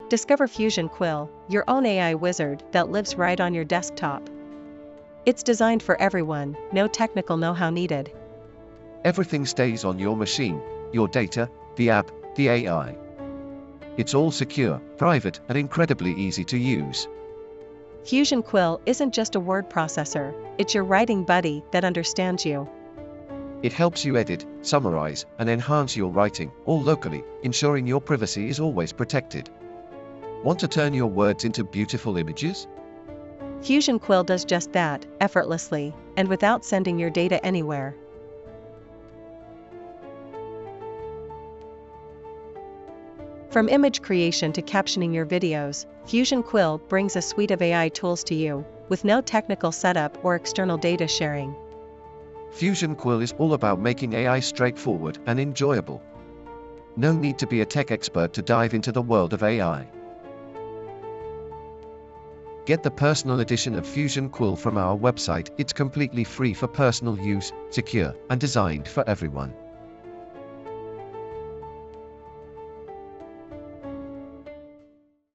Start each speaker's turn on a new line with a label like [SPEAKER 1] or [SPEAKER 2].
[SPEAKER 1] Discover Fusion Quill, your own AI wizard that lives right on your desktop. It's designed for everyone, no technical know-how needed.
[SPEAKER 2] Everything stays on your machine, your data, the app, the AI. It's all secure, private, and incredibly easy to use.
[SPEAKER 1] Fusion Quill isn't just a word processor, it's your writing buddy that understands you.
[SPEAKER 2] It helps you edit, summarize, and enhance your writing, all locally, ensuring your privacy is always protected. Want to turn your words into beautiful images?
[SPEAKER 1] Fusion Quill does just that, effortlessly, and without sending your data anywhere. From image creation to captioning your videos, Fusion Quill brings a suite of AI tools to you, with no technical setup or external data sharing.
[SPEAKER 2] Fusion Quill is all about making AI straightforward and enjoyable. No need to be a tech expert to dive into the world of AI. Get the personal edition of Fusion Quill from our website. It's completely free for personal use, secure, and designed for everyone.